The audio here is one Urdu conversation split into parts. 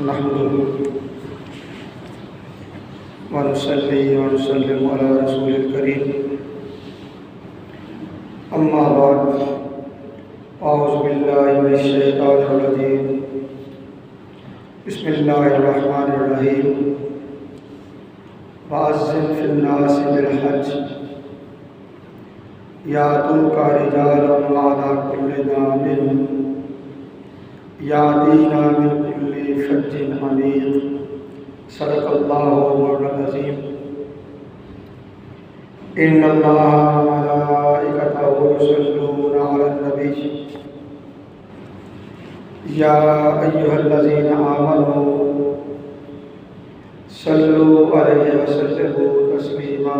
نحمده ونصلي ونسلم على رسول الكريم أما بعد أعوذ بالله من الشيطان الرجيم بسم الله الرحمن الرحيم وأذن في الناس بالحج يأتوك رجالا وعلى كل ضامر يأتين من كل فج عميق صدق الله العظيم إن الله وملائكته يصلون على النبي يا أيها الذين آمنوا صلوا عليه وسلموا تسلیما۔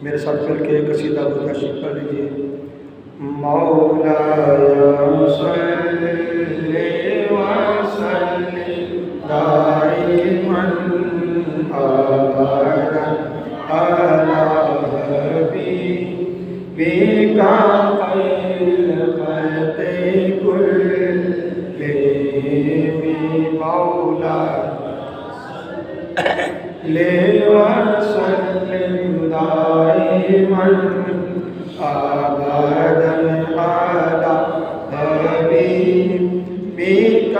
میرے ساتھ مل کے قصیدہ کو تشریف کر لیجیے۔ مولایا صلی وسلم دائما ابدا علی حبیبک خیر الخلق کلہم۔ مولایا وسلم دائما ابدا علی حبیبک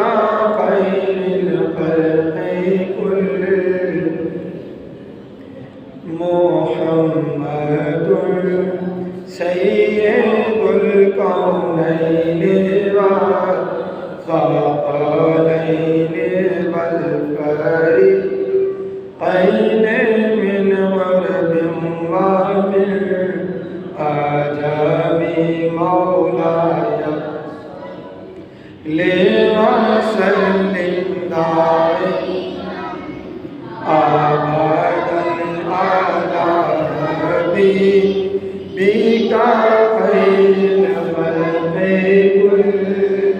خیر الخلق کلہم۔ محمد سید الکونین والثقلین والفریقین من غرب ومن عجم۔ مولایا وسلم دائما ابدا علی حبیبک خیر الخلق کلہم۔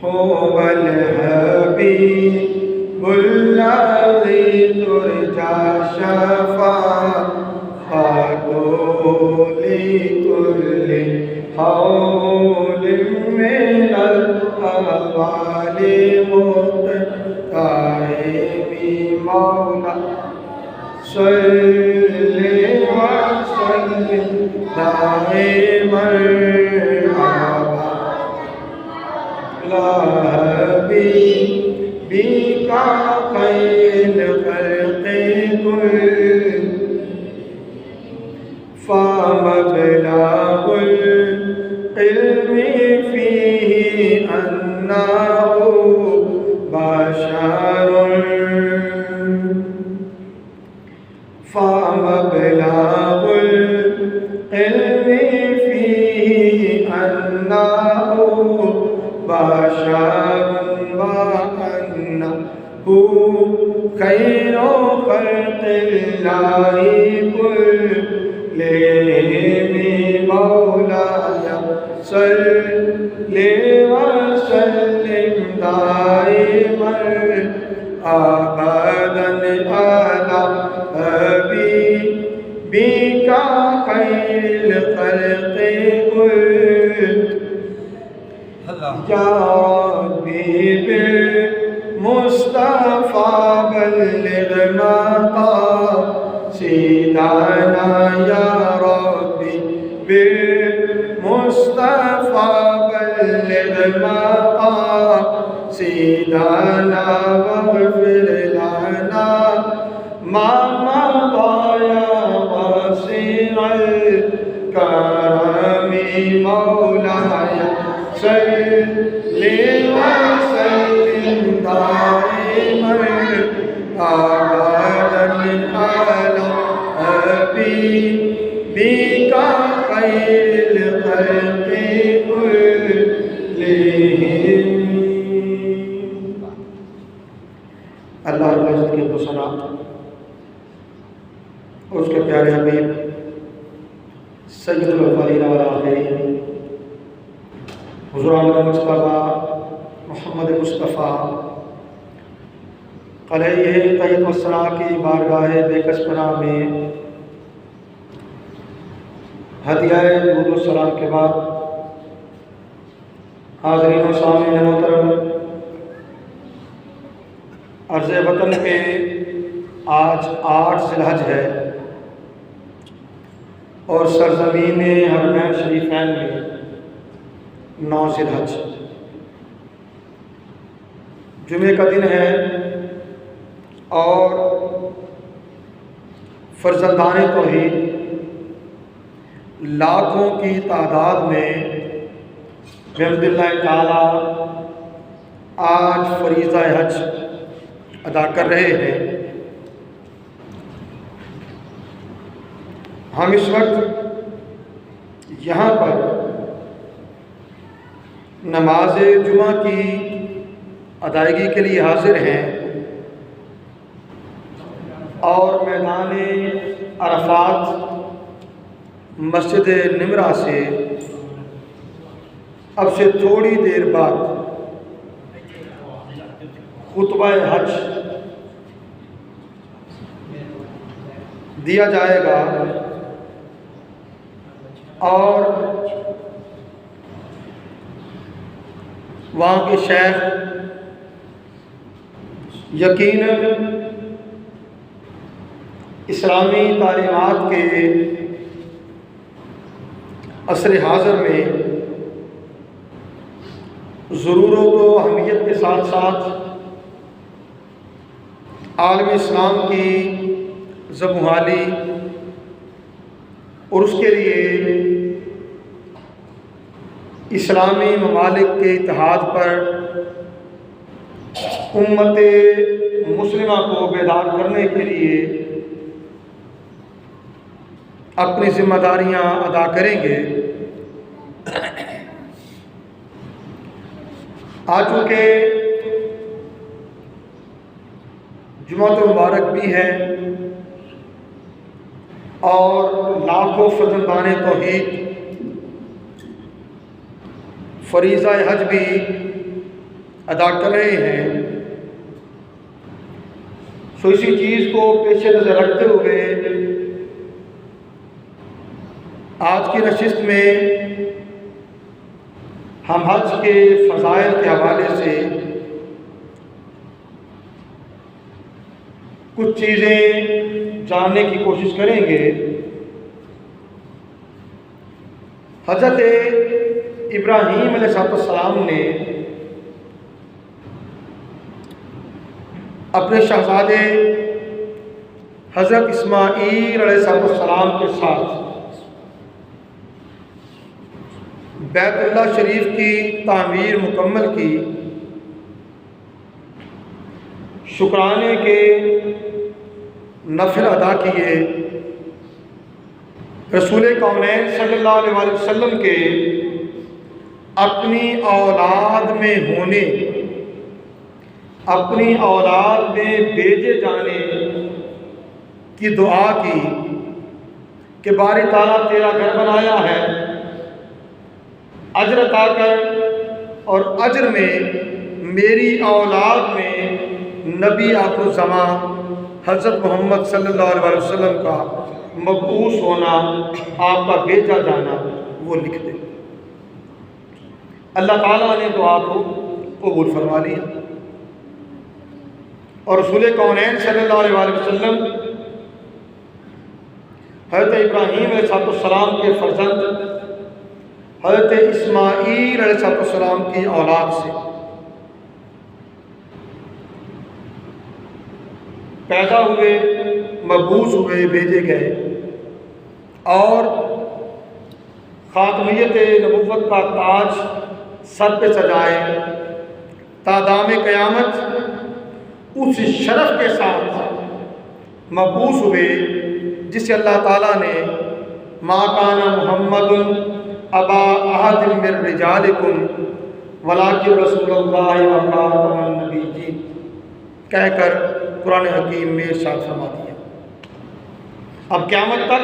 هو الحبیب الذی ترجی شفاعته لکل حول من الاحوال مقتحم۔ مولا صلی وسلم دائما علی حبیبک خیر الخلق کلہم۔ فمبلغ العلم فیہ انہ بشر۔ فمبلغ العلم فیہ انہ بشر وانہ خیر خلق اللہ کلہم۔ مولایا صلی وسلم دائما ابدا علی حبیبک خیر الخلق کلہم۔ یا ربی بالمصطفیٰ بلغ مقاصدنا، یا ربی بالمصطفیٰ بلغ مقاصدنا واغفر لنا ما مضى یا واسع الکرم۔ مولایا صلی وسلم دائما ابدا علی حبیبک خیر الخلق کلہم۔ اللہ رب العزت کی حسنا اور اس کے پیارے حبیب سید الاولین والآخرین حضور احمد مصطفیٰ محمد مصطفیٰ علیہ طیب الثنا کی بارگاہ بے کس پناہ میں ہدیہ درود و سلام کے بعد حاضرین و سامعین محترم عرض وطن پہ آج 8 ذی الحج ہے اور سرزمین حرمین شریفین میں 9 ذی الحج جمعے کا دن ہے اور فرزندان توحید لاکھوں کی تعداد میں بحمد اللہ تعالی آج فریضہ حج ادا کر رہے ہیں۔ ہم اس وقت یہاں پر نماز جمعہ کی ادائیگی کے لیے حاضر ہیں اور میدان عرفات مسجد نمرہ سے اب سے تھوڑی دیر بعد خطبہ حج دیا جائے گا اور وہاں کے شیخ یقیناً اسلامی تعلیمات کے عصر حاضر میں ضرورت و اہمیت کے ساتھ ساتھ عالم اسلام کی زبحالی اور اس کے لیے اسلامی ممالک کے اتحاد پر امت مسلمہ کو بیدار کرنے کے لیے اپنی ذمہ داریاں ادا کریں گے۔ آج چونکہ جمعہ مبارک بھی ہے اور لاکھوں فرزندان توحید فریضہ حج بھی ادا کر رہے ہیں، سو اسی چیز کو پیش نظر رکھتے ہوئے آج کی نشست میں ہم حج کے فضائل کے حوالے سے کچھ چیزیں جاننے کی کوشش کریں گے۔ حضرت ابراہیم علیہ السلام نے اپنے شہزادے حضرت اسماعیل علیہ السلام کے ساتھ بیت اللہ شریف کی تعمیر مکمل کی، شکرانے کے نفل ادا کیے، رسول کونین صلی اللہ علیہ وسلم کے اپنی اولاد میں ہونے، اپنی اولاد میں بھیجے جانے کی دعا کی کہ باری تعالیٰ تیرا گھر بنایا ہے، اجر عطا کر اور اجر میں میری اولاد میں نبی آخر الزمان حضرت محمد صلی اللہ علیہ وسلم کا مبعوث ہونا، آپ کا بھیجا جانا وہ لکھ دے۔ اللہ تعالیٰ نے دعا کو قبول فرما لیا اور رسول کونین صلی اللہ علیہ وسلم حضرت ابراہیم علیہ السلام کے فرزند حضرت اسماعیل علیہ السلام کی اولاد سے پیدا ہوئے، مبعوث ہوئے، بھیجے گئے اور خاتمیت نبوت کا تاج سر پہ سجائے تا دام قیامت اس شرف کے ساتھ مبعوث ہوئے جسے اللہ تعالیٰ نے ما کان محمد ابا احد من رجالکم ولکن رسول اللہ و خاتم النبیین کہہ کر قرآن حکیم میں ارشاد فرما دیا۔ اب قیامت تک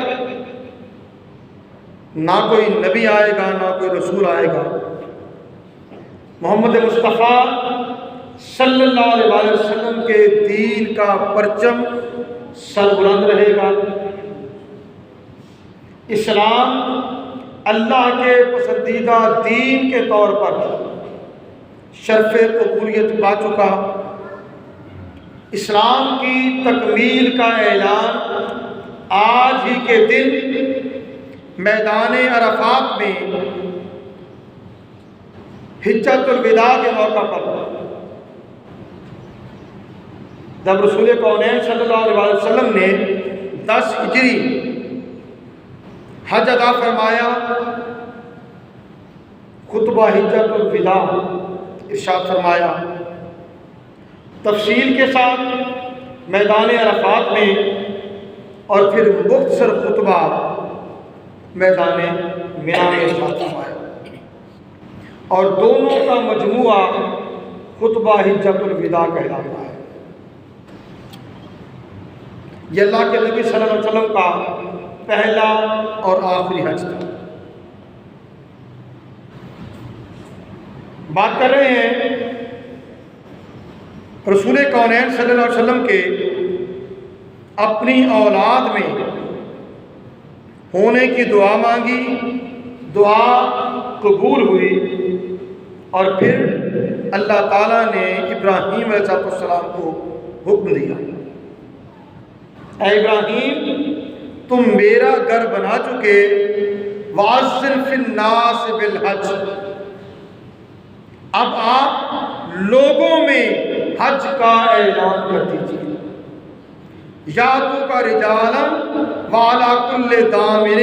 نہ کوئی نبی آئے گا، نہ کوئی رسول آئے گا، محمد مصطفیٰ صلی اللہ علیہ وسلم کے دین کا پرچم سر بلند رہے گا، اسلام اللہ کے پسندیدہ دین کے طور پر شرف قبولیت پا چکا، اسلام کی تکمیل کا اعلان آج ہی کے دن میدان عرفات میں حجۃ الوداع کے موقع پر جب رسول کونین صلی اللہ علیہ وسلم نے 10 ہجری حج ادا فرمایا، خطبہ حجۃ الوداع ارشاد فرمایا، تفصیل کے ساتھ میدان عرفات میں، اور پھر مختصر خطبہ میدان مینا میں ارشاد فرمایا، اور دونوں کا مجموعہ خطبہ حجۃ الوداع کہلاتا ہے۔ یہ اللہ کے نبی صلی اللہ علیہ وسلم کا پہلا اور آخری حج تھا۔ بات کر رہے ہیں رسول کونین صلی اللہ علیہ وسلم کے اپنی اولاد میں ہونے کی دعا مانگی، دعا قبول ہوئی، اور پھر اللہ تعالیٰ نے ابراہیم علیہ السلام کو حکم دیا، اے ابراہیم تم میرا گھر بنا چکے، وَأَذِّن فِي النَّاسِ بِالْحَجِّ، اب آپ لوگوں میں حج کا اعلان کر دیجیے، یاتوک رجالا وعلی کل ضامر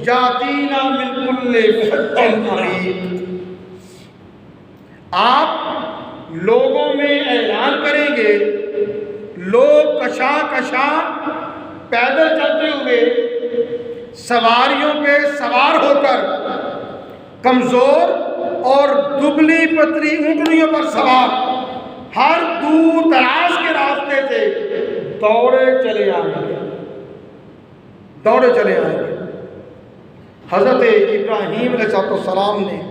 یاتینا من کل فج عمیق، آپ لوگوں میں اعلان کریں گے، لوگ کشاں کشاں پیدل چلتے ہوئے، سواریوں پہ سوار ہو کر، کمزور اور دبلی پتلی اونٹنیوں پر سوار، ہر دور دراز کے راستے سے دوڑے چلے آئیں گے، دوڑے چلے آئیں گے۔ حضرت ابراہیم علیہ السلام نے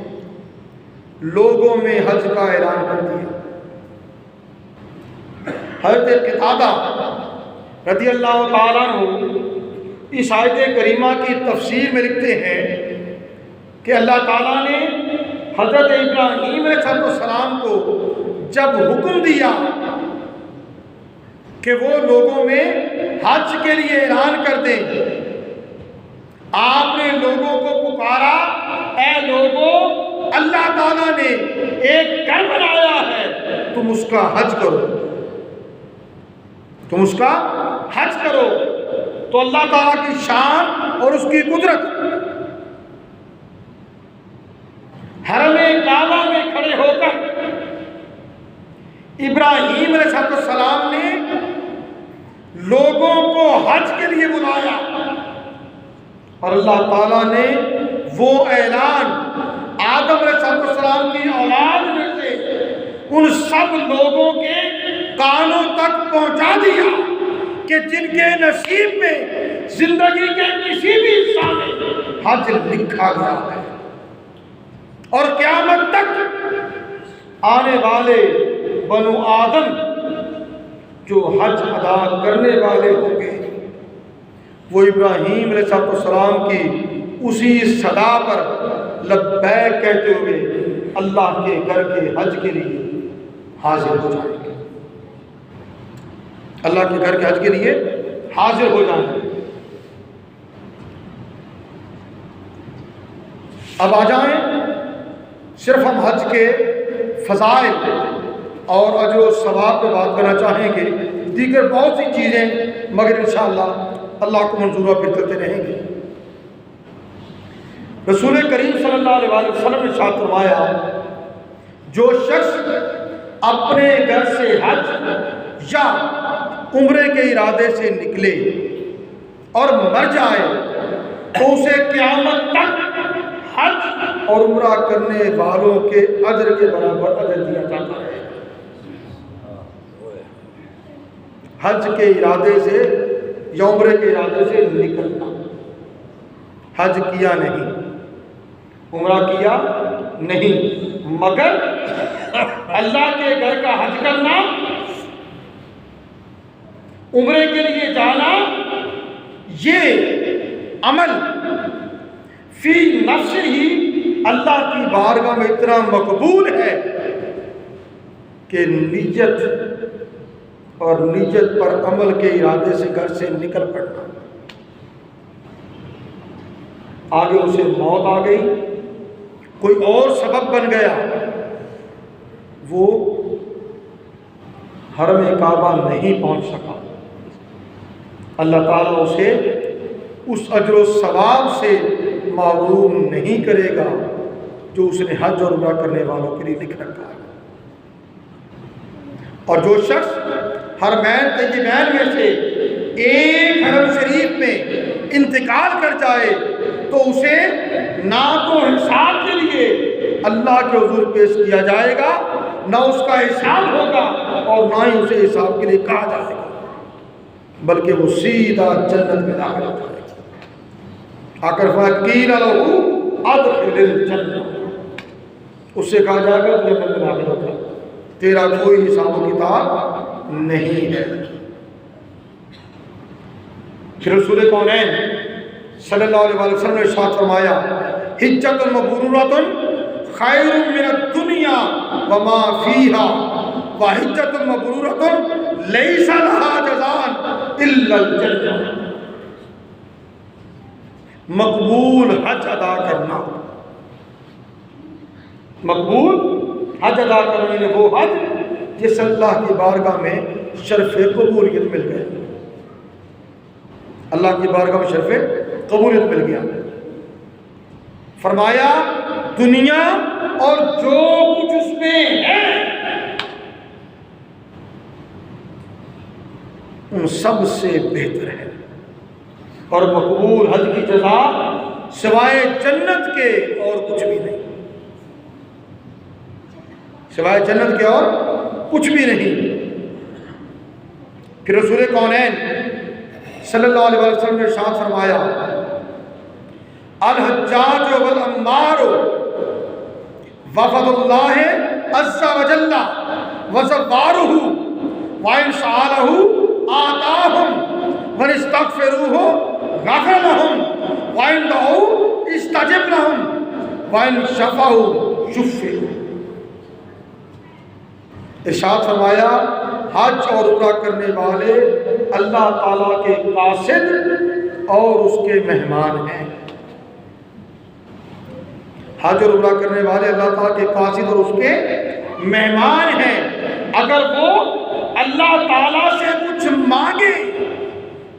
لوگوں میں حج کا اعلان کر دیا۔ حضرت قتادہ رضی اللہ تعالیٰ عنہ اس آیت کریمہ کی تفسیر میں لکھتے ہیں کہ اللہ تعالیٰ نے حضرت ابراہیم علیہ السلام کو جب حکم دیا کہ وہ لوگوں میں حج کے لیے اعلان کر دیں، آپ نے لوگوں کو پکارا، اے لوگوں، اللہ تعالیٰ نے ایک گھر بنایا ہے، تم اس کا حج کرو، تم اس کا حج کرو۔ تو اللہ تعالیٰ کی شان اور اس کی قدرت، حرم کعبہ میں کھڑے ہو کر ابراہیم علیہ السلام نے لوگوں کو حج کے لیے بلایا، اور اللہ تعالیٰ نے وہ اعلان آدم علیہ السلام کی اولاد میں سے ان سب لوگوں کے کانوں تک پہنچا دیا کہ جن کے نصیب میں زندگی کے کسی بھی حصہ میں حج لکھا گیا ہے، اور قیامت تک آنے والے بنو آدم جو حج ادا کرنے والے ہوں گے، وہ ابراہیم علیہ السلام کی اسی صدا پر لبیک کہتے ہوئے اللہ کے گھر کے حج کے لیے حاضر ہو جائیں گے، اللہ کے گھر کے حج کے لیے حاضر ہو جائیں گے۔ اب آ جائیں، صرف ہم حج کے فضائل اور اجر و ثواب پہ بات کرنا چاہیں گے، دیگر بہت سی چیزیں مگر انشاءاللہ اللہ کو منظور پھر کرتے رہیں گے۔ رسول کریم صلی اللہ علیہ وسلم نے ارشاد فرمایا، جو شخص اپنے گھر سے حج یا عمرے کے ارادے سے نکلے اور مر جائے تو اسے قیامت تک حج اور عمرہ کرنے والوں کے اجر کے برابر اجر دیا جاتا ہے۔ حج کے ارادے سے یا عمرے کے ارادے سے نکلنا، حج کیا نہیں، عمرہ کیا نہیں، مگر اللہ کے گھر کا حج کرنا، عمرے کے لیے جانا، یہ عمل فی نفس ہی اللہ کی بارگاہ میں اتنا مقبول ہے کہ نیت اور نیت پر عمل کے ارادے سے گھر سے نکل پڑنا۔ آگے اسے موت آ گئی، کوئی اور سبب بن گیا، وہ حرم کعبہ نہیں پہنچ سکا، اللہ تعالیٰ اسے اس اجر و ثواب سے محروم نہیں کرے گا جو اس نے حج اور عمرہ کرنے والوں کے لیے لکھ رکھا ہے۔ اور جو شخص حرمین طیبین میں سے ایک حرم شریف میں انتقال کر جائے تو اسے نہ تو حساب کے لیے اللہ کے حضور پیش کیا جائے گا، نہ اس کا حساب ہوگا، اور نہ ہی اسے حساب کے لیے کہا جائے گا، بلکہ وہ سیدھا جنت میں داخل ہو جائے گا۔ آخر فقیل لہو ادخل الجنہ، اس سے کہا جائے گا جنت میں داخل ہو جائے، تیرا کوئی حساب و کتاب نہیں ہے۔ پھر رسول کونین صلی اللہ علیہ وسلم نے ارشاد فرمایا حجۃ مبرورۃ خیر من الدنیا وما فیہا وحجۃ مبرورۃ لیس لہا جزاء الا الجنہ۔ مقبول حج ادا کرنا، مقبول حج ادا کرنے نے وہ حج جس اللہ کی بارگاہ میں شرف قبولیت مل گئے، اللہ کی بارگاہ میں شرف قبولیت مل گیا۔ فرمایا دنیا اور جو کچھ اس میں ہے ان سب سے بہتر ہے، اور مقبول حج کی جزا سوائے جنت کے اور کچھ بھی نہیں، سوائے جنت کے اور کچھ بھی نہیں۔ پھر رسول کونین صلی اللہ علیہ وسلم نے ارشاد فرمایا الحجاج والعمار وفد اللہ عز وجل وزوارہ وإن سألہ آتاہم وإن استغفروہ غفر لہم وإن دعوا استجب لہم وإن شفعوا شفعوا۔ ارشاد فرمایا حج اور عمرہ کرنے والے اللہ تعالیٰ کے قاصد اور اس کے مہمان ہیں۔ حج اور عمرہ کرنے والے اللہ تعالیٰ کے قاصد اور اس کے مہمان ہیں۔ اگر وہ اللہ تعالیٰ سے کچھ مانگے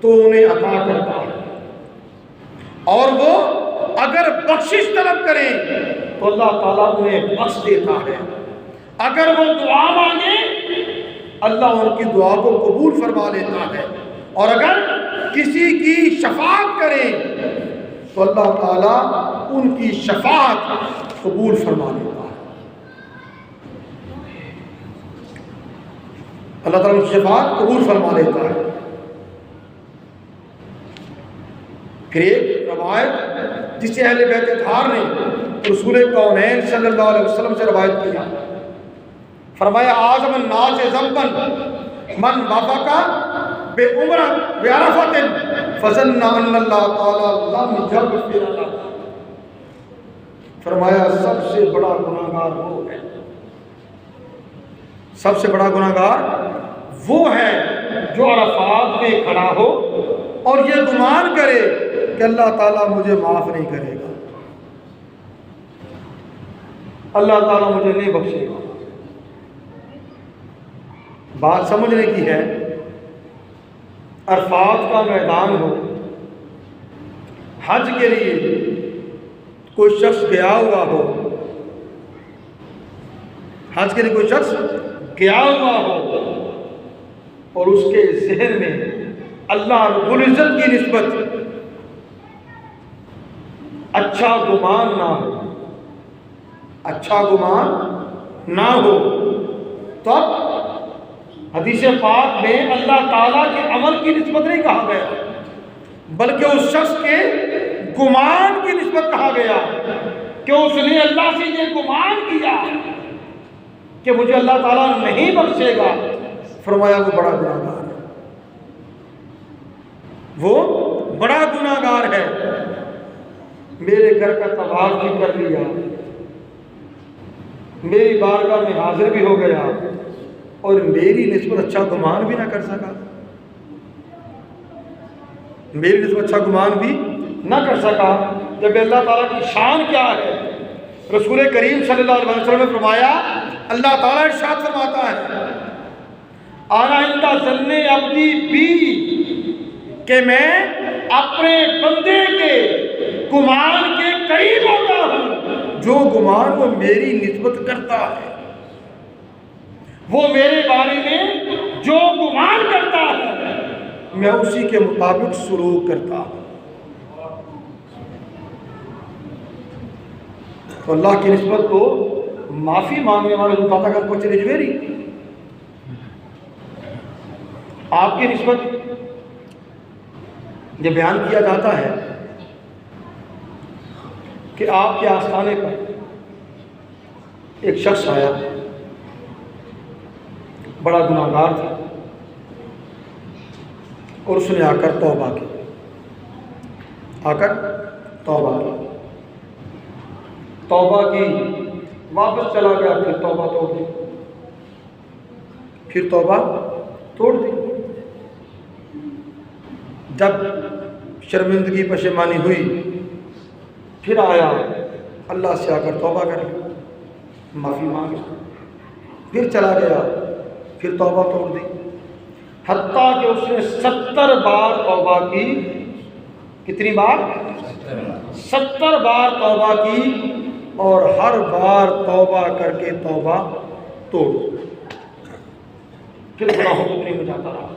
تو انہیں عطا کرتا ہے، اور وہ اگر بخشش طلب کریں تو اللہ تعالیٰ انہیں بخش دیتا ہے۔ اگر وہ دعا مانگے اللہ ان کی دعا کو قبول فرما لیتا ہے، اور اگر کسی کی شفاعت کریں تو اللہ تعالیٰ ان کی شفاعت قبول فرما لیتا ہے۔ اللہ تعالیٰ ان کی شفاعت قبول فرما لیتا ہے۔ پھر ایک روایت جسے اہل بیت اطہار نے رسول کونین صلی اللہ علیہ وسلم سے روایت کیا، فرمایا اعظم الناس ذنبا من وافق بعمرہ بعرفۃ فظن ان اللہ تعالی لم یغفر له۔ فرمایا سب سے بڑا گناہگار وہ ہے، سب سے بڑا گناہگار وہ ہے جو عرفات میں کھڑا ہو اور یہ گمان کرے کہ اللہ تعالیٰ مجھے معاف نہیں کرے گا، اللہ تعالیٰ مجھے نہیں بخشے گا۔ بات سمجھنے کی ہے، عرفات کا میدان ہو، حج کے لیے کوئی شخص گیا ہوا ہو، حج کے لیے کوئی شخص گیا ہوا ہو اور اس کے ذہن میں اللہ رب العزت کی نسبت اچھا گمان نہ ہو، اچھا گمان نہ ہو، تو اب حدیث پاک میں اللہ تعالیٰ کے عمل کی نسبت نہیں کہا گیا، بلکہ اس شخص کے گمان کی نسبت کہا گیا کہ اس نے اللہ سے یہ گمان کیا کہ مجھے اللہ تعالیٰ نہیں بخشے گا۔ فرمایا وہ بڑا گناہگار ہے، وہ بڑا گناہگار ہے۔ میرے گھر کا طواف بھی کر لیا، میری بارگاہ میں حاضر بھی ہو گیا، اور میری نسبت اچھا گمان بھی نہ کر سکا، میری نسبت اچھا گمان بھی نہ کر سکا، جب اللہ تعالیٰ کی شان کیا ہے۔ رسول کریم صلی اللہ علیہ وسلم نے فرمایا، اللہ تعالیٰ ارشاد فرماتا ہے، انا عند ظن عبدی بی، کہ میں اپنے بندے کے گمان کے قریب ہوتا ہوں، جو گمان وہ میری نسبت کرتا ہے، وہ میرے بارے میں جو گمان کرتا ہے میں اسی کے مطابق سلوک کرتا ہوں۔ تو اللہ کی نسبت تو معافی مانگنے والے جو باتیں کر کو چلے جویری، آپ کی نسبت یہ بیان کیا جاتا ہے کہ آپ کے آستانے پر ایک شخص آیا، بڑا گناہگار تھا، اور اس نے آ کر توبہ کی، توبہ کی، واپس چلا گیا، پھر توبہ توڑ دی، پھر توبہ توڑ دی۔ جب شرمندگی پشیمانی ہوئی، پھر آیا اللہ سے آ کر توبہ کر لی، معافی مانگی، پھر چلا گیا، پھر توبہ توڑ دی، حتیٰ کہ اس نے 70 بار توبہ کی۔ کتنی بار؟ 70 بار توبہ کی، اور ہر بار توبہ کر کے توبہ توڑ، پھر گناہوں کو نہیں جاتا رہا۔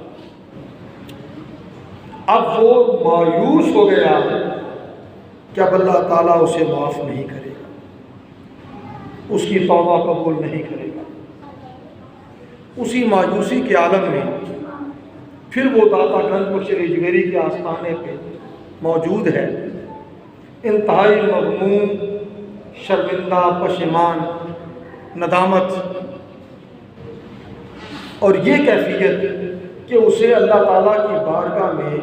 اب وہ مایوس ہو گیا کہ اب اللہ تعالیٰ اسے معاف نہیں کرے گا، اس کی توبہ قبول نہیں کرے گا۔ اسی مایوسی کے عالم میں پھر وہ داتا گنج بخش ریجویری کے آستانے پہ موجود ہے، انتہائی مغموم، شرمندہ، پشیمان، ندامت، اور یہ کیفیت کہ اسے اللہ تعالیٰ کی بارگاہ میں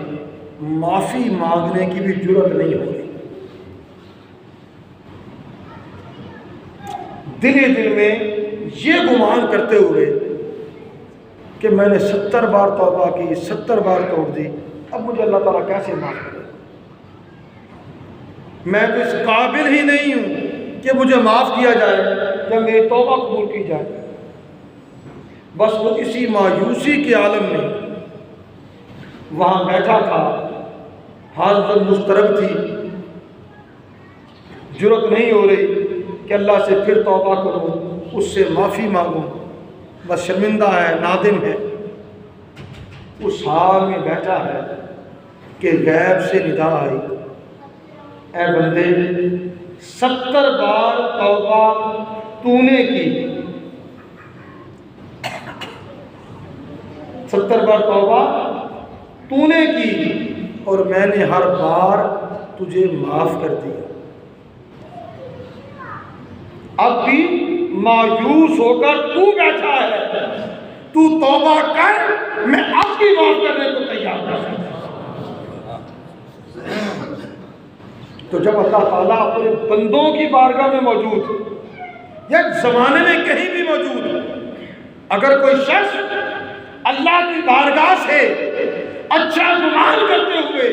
معافی مانگنے کی بھی جرأت نہیں ہو رہی۔ دل ہی دل میں یہ گمان کرتے ہوئے کہ میں نے 70 بار توبہ کی، 70 بار توڑ دی، اب مجھے اللہ تعالیٰ کیسے معاف کرے؟ میں تو اس قابل ہی نہیں ہوں کہ مجھے معاف کیا جائے یا میری توبہ قبول کی جائے۔ بس وہ اسی مایوسی کے عالم میں وہاں بیٹھا تھا، حالت مضطرب تھی، جرأت نہیں ہو رہی کہ اللہ سے پھر توبہ کروں، اس سے معافی مانگوں، بس شرمندہ ہے، نادم ہے۔ اس حال میں بیٹھا ہے کہ غیب سے ندا آئی، اے بندے 70 بار توبہ تو نے کی، 70 بار توبہ تو نے کی، اور میں نے ہر بار تجھے معاف کر دیا۔ اب بھی مایوس ہو کر تو بیٹھا ہے، تو توبہ کر، میں اب بھی معاف کرنے کو تیار ہوں۔ تو جب اللہ تعالیٰ اپنے بندوں کی بارگاہ میں موجود، یا زمانے میں کہیں بھی موجود، اگر کوئی شخص اللہ کی بارگاہ سے اچھا گمان کرتے ہوئے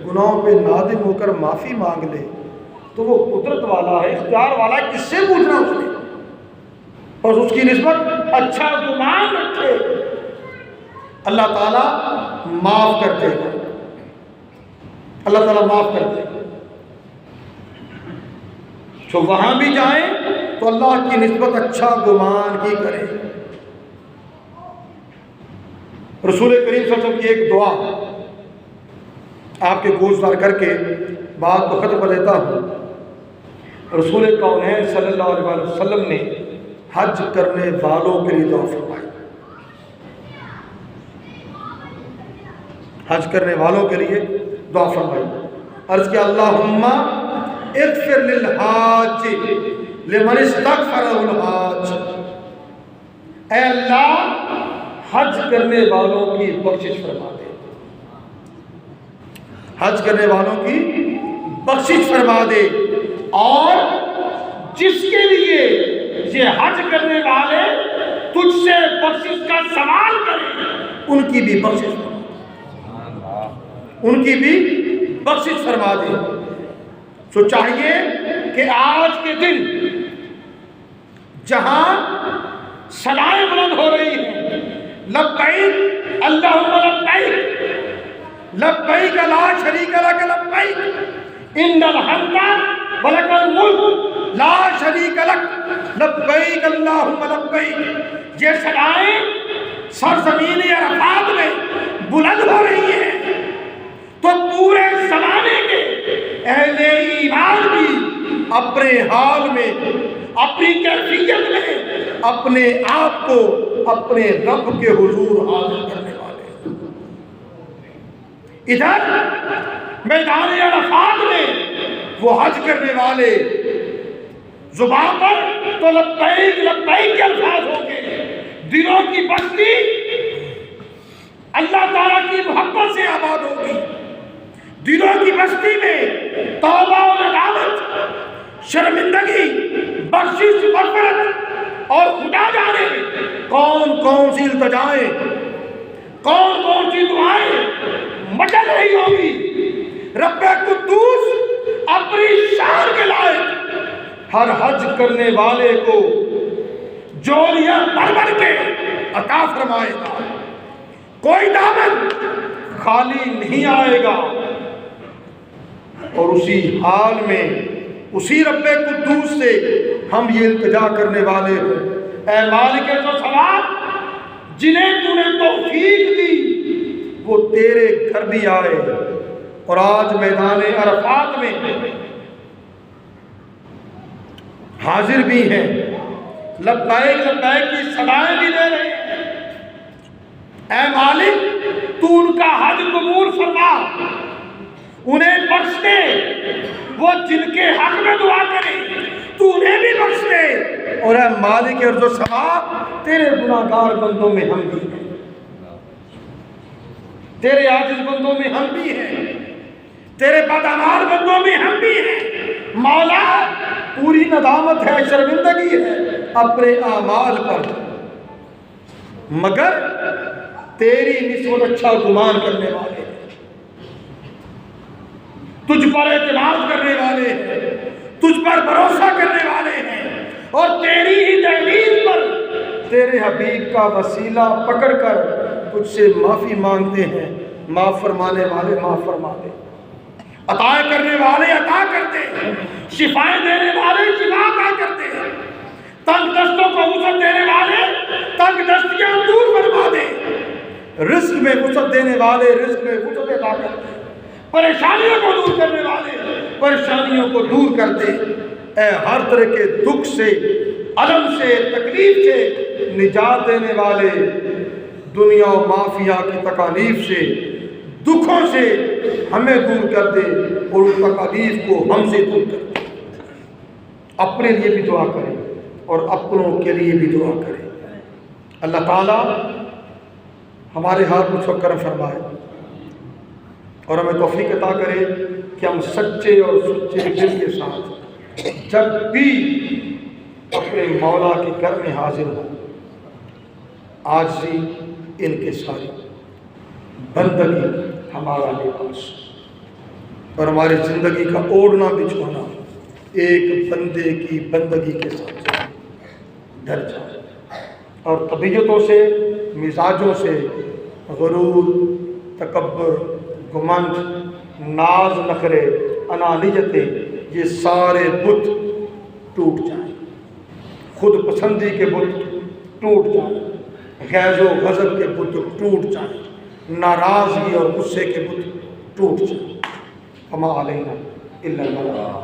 گناہوں پہ نادم ہو کر معافی مانگ لے تو وہ قدرت والا ہے، اختیار والا ہے، کس سے پوچھنا اس نے، اور اس کی نسبت اچھا گمان رکھے، اللہ تعالیٰ معاف کر دے گا، اللہ تعالیٰ معاف کر دے گا۔ تو وہاں بھی جائیں تو اللہ کی نسبت اچھا گمان ہی کریں۔ رسول کریم صلی اللہ علیہ وسلم کی ایک دعا آپ کے گوشوار کر کے بات کو ختم کر دیتا ہوں۔ رسول کونین صلی اللہ علیہ وسلم نے حج کرنے والوں کے لیے دعا فرمائی، حج کرنے والوں کے لیے دعا فرمائی، عرض کیا اللہم اغفر للحاج لمن استغفرہ الحاج، اے اللہ حج کرنے والوں کی بخشش فرما دے، حج کرنے والوں کی بخشش فرما دے، اور جس کے لیے یہ حج کرنے والے تجھ سے بخشش کا سوال کریں ان کی بھی بخشش فرما دے۔ تو چاہیے کہ آج کے دن جہاں صدائیں بلند ہو رہی ہیں، لبیک اللہم لبیک، لبیک لا شریک لک لبیک، ان الحمد ولک الملک لا شریک لک لبیک اللہم لبیک، یہ صدائیں سرزمین عرفات میں بلند ہو رہی ہیں تو پورے زمانے کے اہل ایمان بھی اپنے حال میں، اپنی کیفیت میں اپنے آپ کو اپنے رب کے حضور حاضر کرنے والے ہیں۔ ادھر میدان عرفات میں وہ حج کرنے والے زبان پر تو لبیک لبیک کے الفاظ ہوں گے، دلوں کی بستی اللہ تعالیٰ کی محبت سے آباد ہوگی، دلوں کی بستی میں توبہ و ندامت، شرمندگی، بخشش، مغفرت اور خدا جانے کون کون سی التجائیں، کون کون سی دعائیں مچل رہی ہوگی۔ رب قدوس اپنی شان کے لائق ہر حج کرنے والے کو جولیاں بھر بھر کے عطا فرمائے گا، کوئی دامن خالی نہیں آئے گا۔ اور اسی حال میں اسی رب قدوس سے ہم یہ التجا کرنے والے ہیں، اے مالک ثواب، جنہیں تو نے توفیق دی وہ تیرے گھر بھی آئے اور آج میدان عرفات میں حاضر بھی ہیں، لبیک لبیک کی صدائیں بھی دے رہے ہیں۔ اے مالک تو ان کا حج قبول فرما، انہیں بخش دے، وہ جن کے حق میں دعا کریں تو انہیں بھی بخش دے۔ اور اے مالک ارض و سما، تیرے گناہگار بندوں میں ہم بھی ہیں، تیرے عاجز بندوں میں ہم بھی ہیں، تیرے بدعمال بندوں میں ہم بھی ہیں۔ مولا پوری ندامت ہے، شرمندگی ہے اپنے اعمال پر، مگر تیری نسبت اچھا گمان کرنے والے ہیں، تجھ پر اعتماد کرنے والے ہیں، تجھ پر بھروسہ کرنے والے ہیں، اور تیری ہی دہلیز پر تیرے حبیب کا وسیلہ پکڑ کر تجھ سے معافی مانگتے ہیں۔ معاف فرمانے والے معاف فرما دے، عطا کرنے والے عطا کرتے ہیں، شفائیں دینے والے شفا عطا کرتے ہیں، تنگ دستوں کو وسعت دینے والے تنگ دستیاں دور فرما دے، رزق میں وسعت دینے والے رزق میں وسعت عطا کرتے ہیں، پریشانیوں کو دور کرنے والے پریشانیوں کو دور کر دے۔ اے ہر طرح کے دکھ سے، علم سے، تکلیف سے نجات دینے والے، دنیا و مافیا کی تکالیف سے، دکھوں سے ہمیں دور کر دے اور ان تکالیف کو ہم سے دور کر دے۔ اپنے لیے بھی دعا کریں اور اپنوں کے لیے بھی دعا کریں۔ اللہ تعالیٰ ہمارے ہاتھ میں کرم فرمائے اور ہمیں توفیق عطا کرے کہ ہم سچے اور سچے دل کے ساتھ جب بھی اپنے مولا کے گھر میں حاضر ہوں، عاجزی ان کے ساری، بندگی ہمارا لباس، اور ہماری زندگی کا اوڑھنا بچھونا ایک بندے کی بندگی کے ساتھ ڈر جائے، اور طبیعتوں سے، مزاجوں سے غرور، تکبر، گھمنڈ، ناز، نخرے، انانیتیں، یہ سارے بت ٹوٹ جائیں، خود پسندی کے بت ٹوٹ جائیں، غیظ و غضب کے بت ٹوٹ جائیں، ناراضگی اور غصے کے بت ٹوٹ جائیں۔ وما علینا الا البلاغ۔